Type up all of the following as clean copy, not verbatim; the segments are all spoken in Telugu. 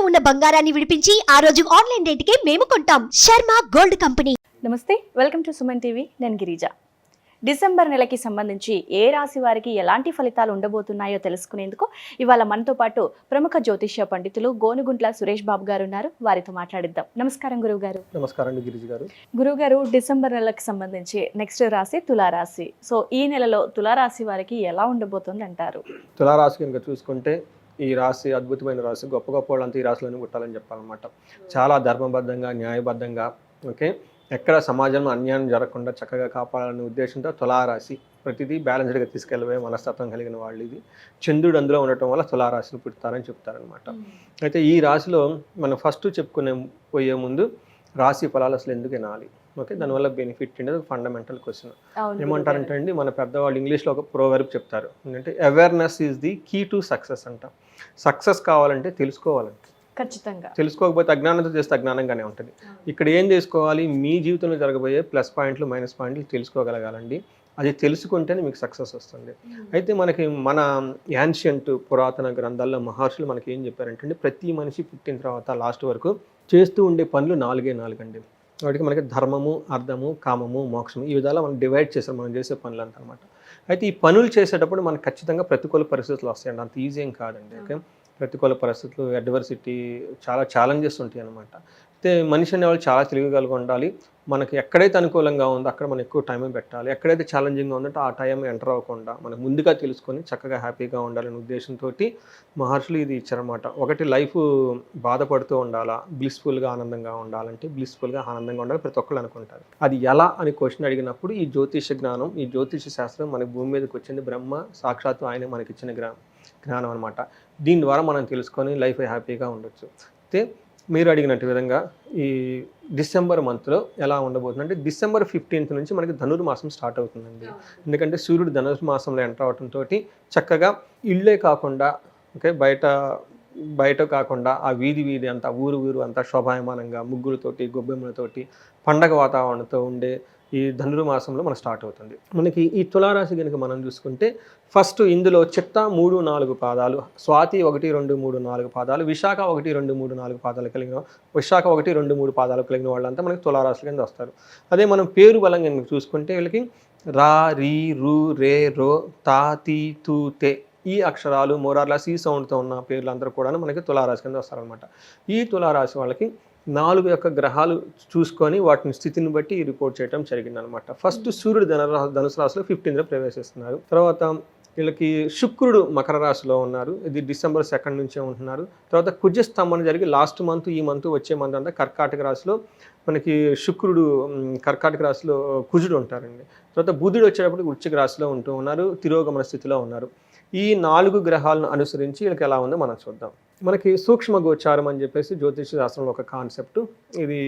ఉన్న బంగారాన్ని విడిపించి ఆ రోజు ఆన్లైన్ రేటుకే మేము కొంటాం. Sharma gold company. నమస్తే, వెల్కమ్ టు సుమన్ టీవీ. నేను గిరిజ. డిసెంబర్ నెలకి సంబంధించి ఏ రాశి వారికి ఎలాంటి ఫలితాలు ఉండబోతున్నాయో తెలుసుకునేందుకు ఇవాళ మనతో పాటు ప్రముఖ జ్యోతిష్య పండితులు గోనుగుంట్ల సురేష్ బాబు గారు ఉన్నారు. వారితో మాట్లాడిద్దాం. నమస్కారం గురువు గారు. నమస్కారం గిరిజ గారు. గురువు గారు, డిసెంబర్ నెలకు సంబంధించి నెక్స్ట్ రాశి తులారాశి. సో ఈ నెలలో తులారాశి వారికి ఎలా ఉండబోతుంది అంటారు? తులారాశి కనుక చూసుకుంటే ఈ రాశి అద్భుతమైన రాశి. గొప్ప గొప్ప వాళ్ళంతా ఈ రాశిలోనే పుట్టాలని చెప్పాలన్నమాట. చాలా ధర్మబద్ధంగా, న్యాయబద్ధంగా, ఓకే, ఎక్కడ సమాజంలో అన్యాయం జరగకుండా చక్కగా కాపాడాలనే ఉద్దేశంతో తులారాశి ప్రతిదీ బ్యాలెన్స్డ్గా తీసుకెళ్ళవే మనస్తత్వం కలిగిన వాళ్ళు. ఇది చంద్రుడు అందులో ఉండటం వల్ల తులారాశిని పుడతారని చెప్తారనమాట. అయితే ఈ రాశిలో మనం ఫస్ట్ చెప్పుకునే పోయే ముందు రాశి ఫలాలు అసలు ఎందుకు వినాలి, ఓకే, దానివల్ల బెనిఫిట్ అనేది ఫండమెంటల్ క్వశ్చన్. ఏమంటారంటే అండి, మన పెద్దవాళ్ళు ఇంగ్లీష్లో ఒక ప్రోవర్బ్ చెప్తారు, ఏంటంటే awareness is the key to success అంట. సక్సెస్ కావాలంటే తెలుసుకోవాలంటే, ఖచ్చితంగా తెలుసుకోకపోతే అజ్ఞానంతో చేస్తే అజ్ఞానంగానే ఉంటుంది. ఇక్కడ ఏం చేసుకోవాలి, మీ జీవితంలో జరగబోయే ప్లస్ పాయింట్లు మైనస్ పాయింట్లు తెలుసుకోగలగాలండి. అది తెలుసుకుంటేనే మీకు సక్సెస్ వస్తుంది. అయితే మనకి మన యాన్షియంట్ పురాతన గ్రంథాల్లో మహర్షులు మనకి ఏం చెప్పారంటే, ప్రతి మనిషి పుట్టిన తర్వాత లాస్ట్ వరకు చేస్తూ ఉండే పనులు 4 అండి. వాటికి మనకి ధర్మము, అర్థము, కామము, మోక్షము, ఈ విధాలా మనం డివైడ్ చేసాం మనం చేసే పనులు అంటనమాట. అయితే ఈ పనులు చేసేటప్పుడు మనకు ఖచ్చితంగా ప్రతికూల పరిస్థితులు వస్తాయండి. అంత ఈజీ ఏం కాదండి. ఓకే, ప్రతికూల పరిస్థితులు, అడ్వర్సిటీ, చాలా ఛాలెంజెస్ ఉంటాయి అన్నమాట. అయితే మనిషి అనేవాళ్ళు చాలా తెలివిగా ఉండాలి. మనకి ఎక్కడైతే అనుకూలంగా ఉందో అక్కడ మనం ఎక్కువ టైం పెట్టాలి. ఎక్కడైతే ఛాలెంజింగ్గా ఉందంటే ఆ టైం ఎంటర్ అవ్వకుండా మనకు ముందుగా తెలుసుకొని చక్కగా హ్యాపీగా ఉండాలనే ఉద్దేశంతో మహర్షులు ఇది ఇచ్చారన్నమాట. ఒకటి, లైఫ్ బాధపడుతూ ఉండాలా, బ్లిస్ఫుల్గా ఆనందంగా ఉండాలంటే బ్లిస్ఫుల్గా ఆనందంగా ఉండాలి ప్రతి ఒక్కళ్ళు అనుకుంటారు. అది ఎలా అని క్వశ్చన్ అడిగినప్పుడు ఈ జ్యోతిష జ్ఞానం, ఈ జ్యోతిష శాస్త్రం మనకి భూమి మీదకి వచ్చింది బ్రహ్మ సాక్షాత్తు ఆయన మనకి ఇచ్చిన జ్ఞానం అనమాట. దీని ద్వారా మనం తెలుసుకొని లైఫ్ హ్యాపీగా ఉండొచ్చు. అయితే మీరు అడిగినట్టు విధంగా ఈ డిసెంబర్ మంత్లో ఎలా ఉండబోతుంది అంటే, డిసెంబర్ 15th నుంచి మనకి ధనుర్మాసం స్టార్ట్ అవుతుందండి. ఎందుకంటే సూర్యుడు ధనుర్మాసంలో ఎంటర్ అవడంతో చక్కగా ఇళ్ళే కాకుండా, ఓకే, బయట కాకుండా ఆ వీధి అంతా, ఊరు అంతా శోభాయమానంగా ముగ్గులతోటి, గొబ్బెమ్మలతోటి, పండగ వాతావరణంతో ఉండే ఈ ధనుర్మాసంలో మనం స్టార్ట్ అవుతుంది. మనకి ఈ తులారాశి కనుక మనం చూసుకుంటే ఫస్ట్ ఇందులో చిత్త 3, 4 పాదాలు, స్వాతి 1, 2, 3, 4 పాదాలు, విశాఖ 1, 2, 3, 4 పాదాలు కలిగిన, విశాఖ 1, 2, 3 పాదాలు కలిగిన వాళ్ళంతా మనకి తులారాశి కింద వస్తారు. అదే మనం పేరు బలం కనుక చూసుకుంటే వీళ్ళకి రా, రీ, రు, రే, రో, తా, తీ, తూ, తే, ఈ అక్షరాలు మోరార్లాస్ ఈ సౌండ్తో ఉన్న పేర్లు అందరూ కూడా మనకి తులారాశి కింద వస్తారనమాట. ఈ తులారాశి వాళ్ళకి 4 యొక్క గ్రహాలు చూసుకొని వాటిని స్థితిని బట్టి రిపోర్ట్ చేయడం జరిగిందనమాట. ఫస్ట్ సూర్యుడు ధనుసు రాశిలో 15th ప్రవేశిస్తున్నారు. తర్వాత వీళ్ళకి శుక్రుడు మకర రాశిలో ఉన్నారు. ఇది డిసెంబర్ 2 నుంచే ఉంటున్నారు. తర్వాత కుజస్తంభన జరిగి లాస్ట్ మంత్, ఈ మంత్, వచ్చే మంత్ అంతా కర్కాటక రాశిలో మనకి శుక్రుడు, కర్కాటక రాశిలో కుజుడు ఉంటారండి. తర్వాత బుధుడు వచ్చేటప్పుడు వృశ్చిక రాశిలో ఉంటూ ఉన్నారు, తిరోగమన స్థితిలో ఉన్నారు. ఈ 4 గ్రహాలను అనుసరించి వీళ్ళకి ఎలా ఉందో మనం చూద్దాం. మనకి సూక్ష్మ గోచారం అని చెప్పేసి జ్యోతిష శాస్త్రంలో ఒక కాన్సెప్ట్. ఇది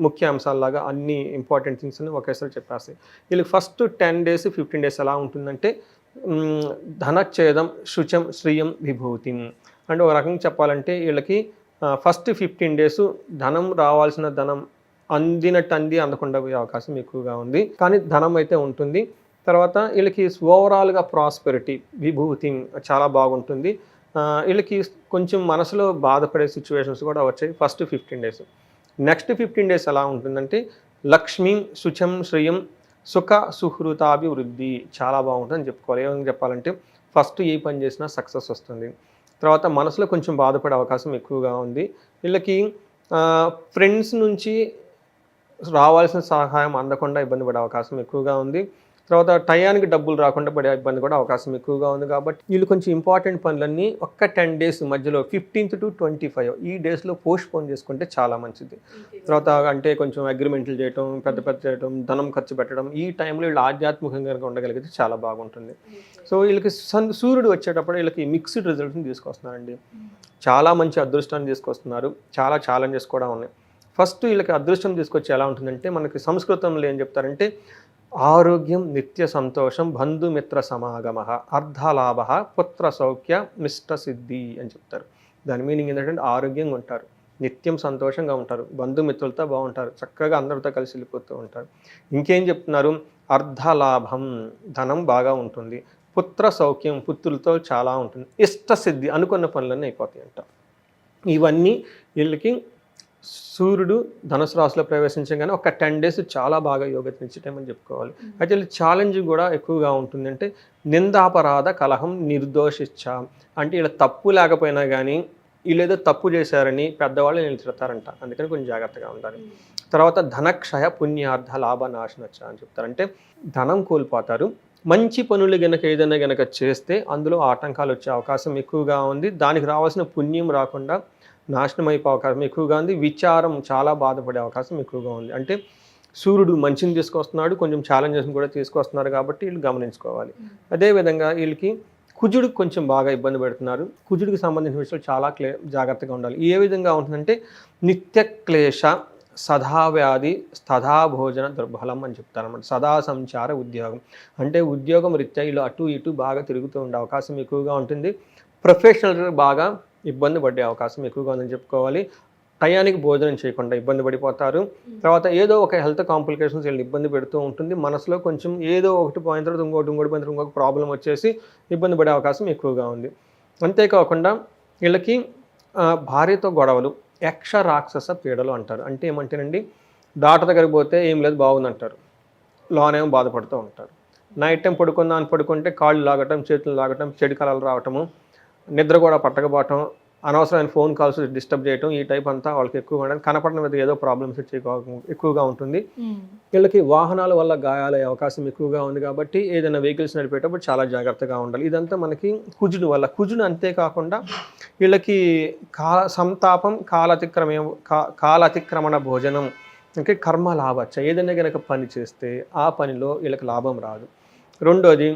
ముఖ్య అంశాలలాగా అన్ని ఇంపార్టెంట్ థింగ్స్ని ఒకేసారి చెప్పేస్తాయి. వీళ్ళకి ఫస్ట్ 10 days 15 days ఎలా ఉంటుందంటే, ధనచ్ఛేదం, శుచం, శ్రియం, విభూతిం. అంటే ఒక రకంగా చెప్పాలంటే వీళ్ళకి ఫస్ట్ 15 days ధనం, రావాల్సిన ధనం అందినట్టు అందకుండా పోయే అవకాశం ఎక్కువగా ఉంది, కానీ ధనం అయితే ఉంటుంది. తర్వాత వీళ్ళకి ఓవరాల్గా ప్రాస్పెరిటీ, విభూతి చాలా బాగుంటుంది. వీళ్ళకి కొంచెం మనసులో బాధపడే సిచ్యువేషన్స్ కూడా వచ్చాయి ఫస్ట్ 15 days. నెక్స్ట్ 15 days ఎలా ఉంటుందంటే, లక్ష్మీ, శుచం, శ్రియం, సుఖ, సుహృతాభివృద్ధి చాలా బాగుంటుందని చెప్పుకోవాలి. ఏమని చెప్పాలంటే, ఫస్ట్ ఏ పని చేసినా సక్సెస్ వస్తుంది. తర్వాత మనసులో కొంచెం బాధపడే అవకాశం ఎక్కువగా ఉంది. వీళ్ళకి ఫ్రెండ్స్ నుంచి రావాల్సిన సహాయం అందకుండా ఇబ్బంది పడే అవకాశం ఎక్కువగా ఉంది. తర్వాత టయానికి డబ్బులు రాకుండా పడే ఇబ్బంది కూడా అవకాశం ఎక్కువగా ఉంది. కాబట్టి వీళ్ళు కొంచెం ఇంపార్టెంట్ పనులన్నీ ఒక్క 10 days మధ్యలో 15th to 25 ఈ డేస్లో పోస్ట్పోన్ చేసుకుంటే చాలా మంచిది. తర్వాత అంటే కొంచెం అగ్రిమెంట్లు చేయటం, పెద్ద చేయటం, ధనం ఖర్చు పెట్టడం, ఈ టైంలో వీళ్ళు ఆధ్యాత్మికంగా ఉండగలిగితే చాలా బాగుంటుంది. సో వీళ్ళకి సూర్యుడు వచ్చేటప్పుడు వీళ్ళకి మిక్స్డ్ రిజల్ట్స్ని తీసుకొస్తున్నారండి. చాలా మంచి అదృష్టాన్ని తీసుకొస్తున్నారు. చాలా ఛాలెంజెస్ కూడా ఉన్నాయి. ఫస్ట్ వీళ్ళకి అదృష్టం తీసుకొచ్చి ఎలా ఉంటుందంటే, మనకి సంస్కృతంలో ఏం చెప్తారంటే, ఆరోగ్యం, నిత్య సంతోషం, బంధుమిత్ర సమాగమ, అర్ధలాభ, పుత్ర సౌఖ్య, మిష్ట సిద్ధి అని చెప్తారు. దాని మీనింగ్ ఏంటంటే, ఆరోగ్యంగా ఉంటారు, నిత్యం సంతోషంగా ఉంటారు, బంధుమిత్రులతో బాగుంటారు, చక్కగా అందరితో కలిసి వెళ్ళిపోతూ ఉంటారు. ఇంకేం చెప్తున్నారు, అర్ధలాభం, ధనం బాగా ఉంటుంది, పుత్ర సౌఖ్యం, పుత్రులతో చాలా ఉంటుంది, ఇష్ట సిద్ధి, అనుకున్న పనులన్నీ అయిపోతాయి అంట. ఇవన్నీ వీళ్ళకి సూర్యుడు ధనుసు రాశిలో ప్రవేశించగానే ఒక 10 days చాలా బాగా యోగతినిచ్చే టైం అని చెప్పుకోవాలి. అయితే వీళ్ళ ఛాలెంజ్ కూడా ఎక్కువగా ఉంటుంది. అంటే నిందాపరాధ కలహం నిర్దోషిచ్చ, అంటే ఇలా తప్పు లేకపోయినా కానీ వీళ్ళు ఏదో తప్పు చేశారని పెద్దవాళ్ళు వీళ్ళు తిడతారంట, అందుకని కొంచెం జాగ్రత్తగా ఉండాలి. తర్వాత ధనక్షయ పుణ్యార్థ లాభ నాశనచ్చ అని చెప్తారు. అంటే ధనం కోల్పోతారు. మంచి పనులు గనక ఏదైనా గనక చేస్తే అందులో ఆటంకాలు వచ్చే అవకాశం ఎక్కువగా ఉంది. దానికి రావాల్సిన పుణ్యం రాకుండా నాశనం అయిపోయే అవకాశం ఎక్కువగా ఉంది. విచారం, చాలా బాధపడే అవకాశం ఎక్కువగా ఉంది. అంటే సూర్యుడు మంచిని తీసుకొస్తున్నాడు, కొంచెం ఛాలెంజెస్ని కూడా తీసుకొస్తున్నారు కాబట్టి వీళ్ళు గమనించుకోవాలి. అదేవిధంగా వీళ్ళకి కుజుడికి కొంచెం బాగా ఇబ్బంది పెడుతున్నారు. కుజుడికి సంబంధించిన విషయాలు చాలా జాగ్రత్తగా ఉండాలి. ఏ విధంగా ఉంటుందంటే నిత్య క్లేశ సదా వ్యాధి స్తదా భోజన దుర్బలం అని చెప్తారన్నమాట. సదా సంచార ఉద్యోగం, అంటే ఉద్యోగం రీత్యా వీళ్ళు అటు ఇటు బాగా తిరుగుతూ ఉండే అవకాశం ఎక్కువగా ఉంటుంది. ప్రొఫెషనల్ బాగా ఇబ్బంది పడే అవకాశం ఎక్కువగా ఉందని చెప్పుకోవాలి. టయానికి భోజనం చేయకుండా ఇబ్బంది పడిపోతారు. తర్వాత ఏదో ఒక హెల్త్ కాంప్లికేషన్స్ వీళ్ళు ఇబ్బంది పెడుతూ ఉంటుంది. మనసులో కొంచెం ఏదో ఒకటి పోయిన తర్వాత ఇంకోటి పోయిన తర్వాత ఇంకొక ప్రాబ్లం వచ్చేసి ఇబ్బంది పడే అవకాశం ఎక్కువగా ఉంది. అంతేకాకుండా వీళ్ళకి భార్యతో గొడవలు, యక్ష రాక్షస పీడలు అంటారు. అంటే ఏమంటేనండి, డాక్టర్ దగ్గరికి పోతే ఏం లేదు బాగుందంటారు, లోనేమో బాధపడుతూ ఉంటారు. నైట్ టైం పడుకుంటే కాళ్ళు లాగటం, చేతులు లాగటం, చెడు కళలు రావటము, నిద్ర కూడా పట్టకపోవటం, అనవసరమైన ఫోన్ కాల్స్ డిస్టర్బ్ చేయటం, ఈ టైప్ అంతా వాళ్ళకి ఎక్కువగా ఉండదు. కనపడిన మీద ఏదో ప్రాబ్లమ్స్ ఎక్కువగా ఉంటుంది. వీళ్ళకి వాహనాల వల్ల గాయాలయ్యే అవకాశం ఎక్కువగా ఉంది కాబట్టి ఏదైనా వెహికల్స్ నడిపేటప్పుడు చాలా జాగ్రత్తగా ఉండాలి. ఇదంతా మనకి కుజుడు వల్ల. కుజుడు అంతేకాకుండా వీళ్ళకి సంతాపం, కాలతిక్రమణ భోజనం, అంటే కర్మ లాభచ్చ. ఏదైనా కనుక పని చేస్తే ఆ పనిలో వీళ్ళకి లాభం రాదు. రెండోది,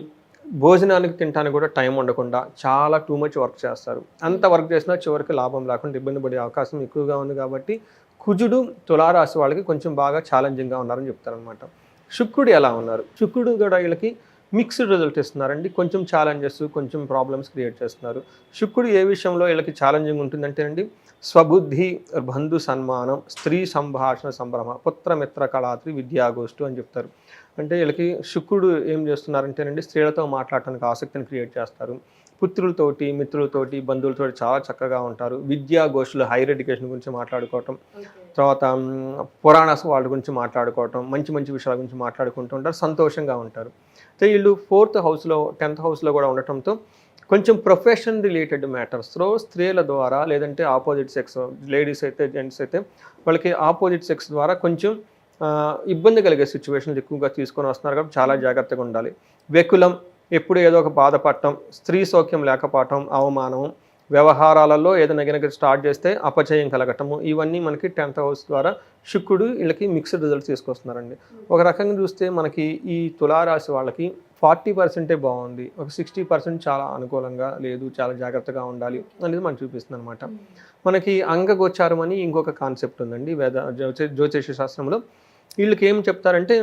భోజనానికి తినడానికి కూడా టైం ఉండకుండా చాలా టూ మచ్ వర్క్ చేస్తారు. అంత వర్క్ చేసినా చివరికి లాభం లేకుండా ఇబ్బంది పడే అవకాశం ఎక్కువగా ఉంది కాబట్టి కుజుడు తులారాశి వాళ్ళకి కొంచెం బాగా ఛాలెంజింగ్గా ఉన్నారని చెప్తారనమాట. శుక్రుడు ఎలా ఉన్నారు? శుక్రుడు కూడా వీళ్ళకి మిక్స్డ్ రిజల్ట్ ఇస్తున్నారండి. కొంచెం ఛాలెంజెస్, కొంచెం ప్రాబ్లమ్స్ క్రియేట్ చేస్తున్నారు. శుక్రుడు ఏ విషయంలో వీళ్ళకి ఛాలెంజింగ్ ఉంటుందంటేనండి, స్వబుద్ధి, బంధు సన్మానం, స్త్రీ సంభాషణ సంభ్రమ, పుత్రమిత్ర కళాత్రి విద్యాగోష్ఠు అని చెప్తారు. అంటే వీళ్ళకి శుక్రుడు ఏం చేస్తున్నారంటేనండి, స్త్రీలతో మాట్లాడటానికి ఆసక్తిని క్రియేట్ చేస్తారు. పుత్రులతోటి, మిత్రులతోటి, బంధువులతోటి చాలా చక్కగా ఉంటారు. విద్యాగోష్ఠులు, హైయర్ ఎడ్యుకేషన్ గురించి మాట్లాడుకోవటం, తర్వాత పురాణాస్ వాళ్ళ గురించి మాట్లాడుకోవటం, మంచి మంచి విషయాల గురించి మాట్లాడుకుంటూ ఉంటారు, సంతోషంగా ఉంటారు. అయితే వీళ్ళు 4th హౌస్లో 10th హౌస్లో కూడా ఉండటంతో కొంచెం ప్రొఫెషన్ రిలేటెడ్ మ్యాటర్స్లో స్త్రీల ద్వారా, లేదంటే ఆపోజిట్ సెక్స్, లేడీస్ అయితే జెంట్స్ అయితే వాళ్ళకి ఆపోజిట్ సెక్స్ ద్వారా కొంచెం ఇబ్బంది కలిగే సిచ్యువేషన్స్ ఎక్కువగా తీసుకొని వస్తున్నారు కాబట్టి చాలా జాగ్రత్తగా ఉండాలి. వెకులం, ఎప్పుడు ఏదో ఒక బాధపడటం, స్త్రీ సౌఖ్యం లేకపోవటం, అవమానం, వ్యవహారాలలో ఏదైనా కనుక స్టార్ట్ చేస్తే అపచయం కలగటము, ఇవన్నీ మనకి 10th హౌస్ ద్వారా శుక్రుడు వీళ్ళకి మిక్స్డ్ రిజల్ట్స్ తీసుకొస్తున్నారండి. ఒక రకంగా చూస్తే మనకి ఈ తులారాశి వాళ్ళకి 40% బాగుంది, ఒక 60% చాలా అనుకూలంగా లేదు, చాలా జాగ్రత్తగా ఉండాలి అనేది మనకు చూపిస్తుంది అనమాట. మనకి అంగగోచారం అని ఇంకొక కాన్సెప్ట్ ఉందండి జ్యోతిష శాస్త్రంలో. వీళ్ళకి ఏం చెప్తారంటే,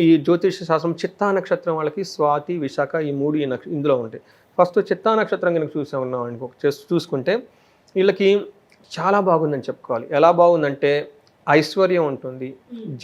ఈ జ్యోతిష శాస్త్రం చిత్తా నక్షత్రం వాళ్ళకి స్వాతి, విశాఖ, ఈ 3 ఇందులో ఉంటాయి. ఫస్ట్ చిత్తా నక్షత్రం కనుక చూసుకుంటే వీళ్ళకి చాలా బాగుందని చెప్పుకోవాలి. ఎలా బాగుందంటే, ఐశ్వర్యం ఉంటుంది,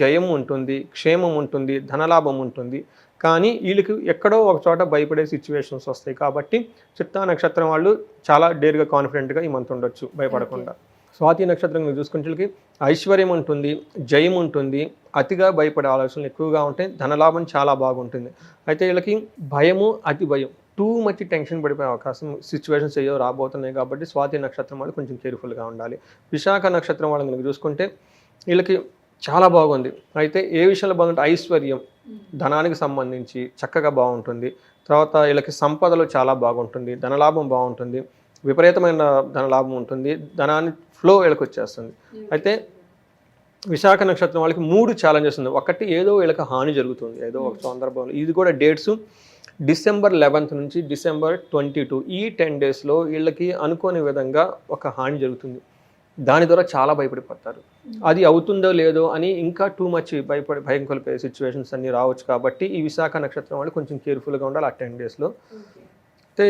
జయం ఉంటుంది, క్షేమం ఉంటుంది, ధనలాభం ఉంటుంది. కానీ వీళ్ళకి ఎక్కడో ఒక చోట భయపడే సిచ్యువేషన్స్ వస్తాయి కాబట్టి చిత్తా నక్షత్రం వాళ్ళు చాలా డేర్గా, కాన్ఫిడెంట్గా ఈ మంత్ ఉండొచ్చు భయపడకుండా. స్వాతి నక్షత్రం చూసుకుంటే వీళ్ళకి ఐశ్వర్యం ఉంటుంది, జయం ఉంటుంది, అతిగా భయపడే ఆలోచనలు ఎక్కువగా ఉంటాయి, ధనలాభం చాలా బాగుంటుంది. అయితే వీళ్ళకి భయము, అతి భయం, టూ మచ్ టెన్షన్ పడిపోయే అవకాశం సిచ్యువేషన్స్ ఏదో రాబోతున్నాయి కాబట్టి స్వాతి నక్షత్రం వాళ్ళు కొంచెం కేర్ఫుల్గా ఉండాలి. విశాఖ నక్షత్రం వాళ్ళని కనుక చూసుకుంటే వీళ్ళకి చాలా బాగుంది. అయితే ఏ విషయంలో బాగుంటుంది? ఐశ్వర్యం, ధనానికి సంబంధించి చక్కగా బాగుంటుంది. తర్వాత వీళ్ళకి సంపదలు చాలా బాగుంటుంది, ధనలాభం బాగుంటుంది, విపరీతమైన ధనలాభం ఉంటుంది, ధనాన్ని ఫ్లో వీళ్ళకి వచ్చేస్తుంది. అయితే విశాఖ నక్షత్రం వాళ్ళకి 3 ఛాలెంజెస్ ఉంది. ఒకటి, ఏదో వీళ్ళకి హాని జరుగుతుంది ఏదో ఒక సందర్భంలో. ఇది కూడా డేట్స్ December 11th నుంచి December 22, ఈ 10 daysలో వీళ్ళకి అనుకోని విధంగా ఒక హాని జరుగుతుంది. దాని ద్వారా చాలా భయపడిపోతారు. అది అవుతుందో లేదో అని ఇంకా టూ మచ్ భయం కలిపే సిచ్యువేషన్స్ అన్నీ రావచ్చు. కాబట్టి ఈ విశాఖ నక్షత్రం వాళ్ళు కొంచెం కేర్ఫుల్గా ఉండాలి ఆ 10 daysలో. అయితే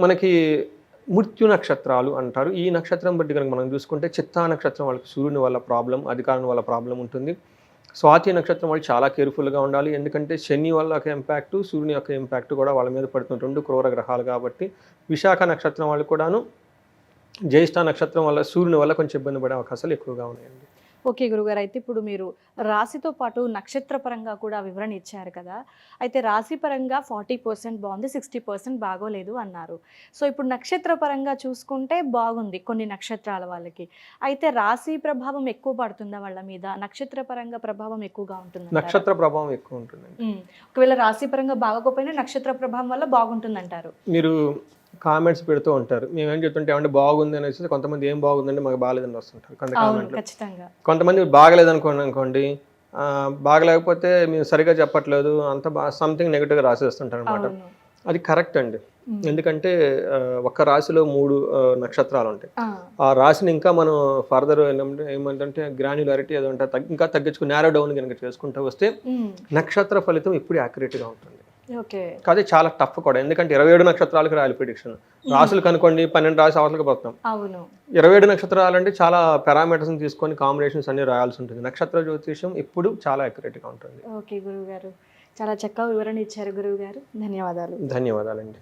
మనకి మృత్యు నక్షత్రాలు అంటారు. ఈ నక్షత్రం బట్టి కనుక మనం చూసుకుంటే చిత్తా నక్షత్రం వాళ్ళకి సూర్యుని వల్ల ప్రాబ్లం, అధికారం వల్ల ప్రాబ్లం ఉంటుంది. స్వాతి నక్షత్రం వాళ్ళు చాలా కేర్ఫుల్గా ఉండాలి. ఎందుకంటే శని వల్ల ఒక ఇంపాక్టు, సూర్యుని యొక్క ఇంపాక్ట్ కూడా వాళ్ళ మీద పడుతుంది, 2 క్రూర గ్రహాలు కాబట్టి. విశాఖ నక్షత్రం వాళ్ళు కూడాను జ్యేష్ఠ నక్షత్రం వల్ల సూర్యుని వల్ల కొంచెం ఇబ్బంది పడే అవకాశాలు ఎక్కువగా ఉన్నాయండి. ఓకే గురుగారు, అయితే ఇప్పుడు మీరు రాశితో పాటు నక్షత్ర పరంగా కూడా వివరణ ఇచ్చారు కదా, అయితే రాశి పరంగా 40% బాగుంది, 60% బాగోలేదు అన్నారు. సో ఇప్పుడు నక్షత్ర పరంగా చూసుకుంటే బాగుంది కొన్ని నక్షత్రాల వాళ్ళకి, అయితే రాశి ప్రభావం ఎక్కువ పడుతుందా వాళ్ళ మీద, నక్షత్ర పరంగా ప్రభావం ఎక్కువగా ఉంటుంది? నక్షత్ర ప్రభావం ఎక్కువ ఉంటుందండి. ఒకవేళ రాశి పరంగా బాగోకపోయినా నక్షత్ర ప్రభావం వల్ల బాగుంటుందంటారు. మీరు కామెంట్స్ పెడుతూ ఉంటారు, మేము ఏం చెప్తుంటే ఏమంటే బాగుంది అనేసి, కొంతమంది ఏం బాగుందండి మాకు బాగాలేదని వస్తుంటారు కొంత కామెంట్లు. ఖచ్చితంగా. కొంతమంది బాగలేదు అనుకోండి, బాగలేకపోతే మేము సరిగా చెప్పట్లేదు అంత సంథింగ్ నెగిటివ్గా రాసేస్తుంటారు అనమాట. అది కరెక్ట్ అండి. ఎందుకంటే ఒక్క రాశిలో 3 నక్షత్రాలు ఉంటాయి. ఆ రాశిని ఇంకా మనం ఫర్దర్ ఏమంటే గ్రాన్యులారిటీ అది ఉంటుంది, ఇంకా తగ్గించుకుని నేరో డౌన్ కనుక చేసుకుంటూ వస్తే నక్షత్ర ఫలితం ఇప్పుడు యాక్యురేట్గా ఉంటుంది. కాదు చాలా టఫ్ కూడా, ఎందుకంటే 27 నక్షత్రాలకు రాయాలి ప్రిడిక్షన్. రాసులు కనుకోండి 12 రాసి అవతలకి పోతాం. 27 నక్షత్రాలు అంటే చాలా పారామీటర్స్ తీసుకొని కాంబినేషన్స్ అన్ని రాయాల్సి ఉంటుంది. నక్షత్ర జ్యోతిషం ఇప్పుడు చాలా యాక్యురేట్గా ఉంటుంది. ఓకే గురువు గారు, చాలా చక్కగా వివరణ ఇచ్చారు గురువు గారు. ధన్యవాదాలు. ధన్యవాదాలండి.